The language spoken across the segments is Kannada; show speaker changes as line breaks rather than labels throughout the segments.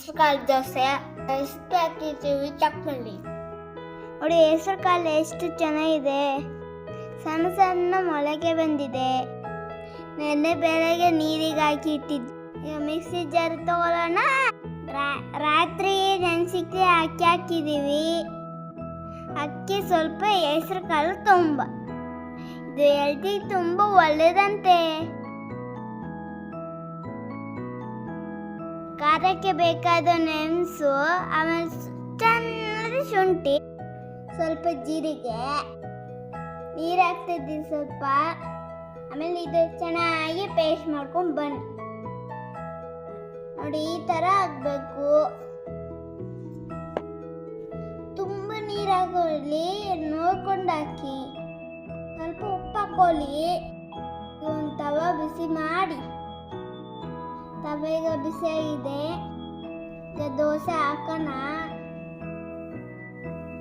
ಹೆಸರು ಕಾಳು ದೋಸೆ ಎಷ್ಟು ಹಾಕಿರ್ತೀವಿ ಚೆಕ್ ಮಾಡಿ
ನೋಡಿ. ಹೆಸರು ಕಾಳು ಎಷ್ಟು ಚೆನ್ನಾಗಿದೆ, ಸಣ್ಣ ಸಣ್ಣ ಮೊಳಕೆ ಬಂದಿದೆ. ನೆನ್ನೆ ಬೆಳಗ್ಗೆ ನೀರಿಗೆ ಹಾಕಿ ಇಟ್ಟಿದ್ದು. ಈಗ ಮಿಕ್ಸಿ ಜಾರ್ ತಗೊಳ್ಳೋಣ. ರಾತ್ರಿ ನೆನೆಸಿಕ್ಕೆ ಅಕ್ಕಿ ಹಾಕಿದ್ದೀವಿ. ಅಕ್ಕಿ ಸ್ವಲ್ಪ, ಹೆಸರು ಕಾಳು ತುಂಬ. ಇದು ಹೆಲ್ತಿಗೆ ತುಂಬ ಒಳ್ಳೆಯದಂತೆ. ಖಾರಕ್ಕೆ ಬೇಕಾದ ಮೆಣಸು, ಆಮೇಲೆ ಚೆನ್ನಾಗಿ ಶುಂಠಿ, ಸ್ವಲ್ಪ ಜೀರಿಗೆ, ನೀರು ಹಾಕ್ತಿದ್ದೀವಿ ಸ್ವಲ್ಪ. ಆಮೇಲೆ ಇದು ಚೆನ್ನಾಗಿ ಪೇಸ್ಟ್ ಮಾಡ್ಕೊಂಡು ಬನ್ನಿ. ನೋಡಿ, ಈ ಥರ ಆಗಬೇಕು. ತುಂಬ ನೀರು ಹಾಕೊಳ್ಳಿ, ನೋಡ್ಕೊಂಡು ಹಾಕಿ. ಸ್ವಲ್ಪ ಉಪ್ಪು ಹಾಕೊಳ್ಳಿ. ಒಂದು ತವ ಬಿಸಿ ಮಾಡಿ. ತವ ಈಗ ಬಿಸಿಯಾಗಿದೆ. ಈಗ ದೋಸೆ ಹಾಕೋಣ.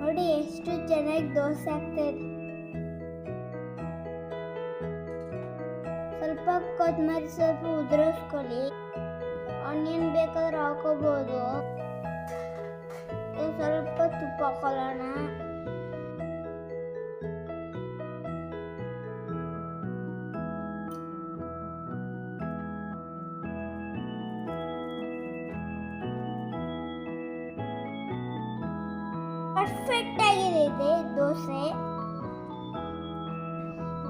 ನೋಡಿ ಎಷ್ಟು ಚೆನ್ನಾಗಿ ದೋಸೆ ಆಗ್ತಾಯಿದೆ. ಸ್ವಲ್ಪ ಕೊತ್ತಂಬರಿ ಸ್ವಲ್ಪ ಉದುರಿಸ್ಕೊಳ್ಳಿ. ಆನಿಯನ್ ಬೇಕಾದ್ರೆ ಹಾಕೋಬಹುದು. ಸ್ವಲ್ಪ ತುಪ್ಪ ಹಾಕೊಳ್ಳೋಣ. ಪರ್ಫೆಕ್ಟ್ ಆಗಿದೆ ದೋಸೆ.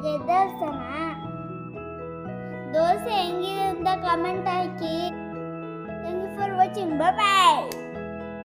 ಗೆದ್ದರ್ಸನ ದೋಸೆ ಹೆಂಗಿದೆ ಅಂತ ಕಮೆಂಟ್ ಹಾಕಿ. Thank you for watching. Bye bye.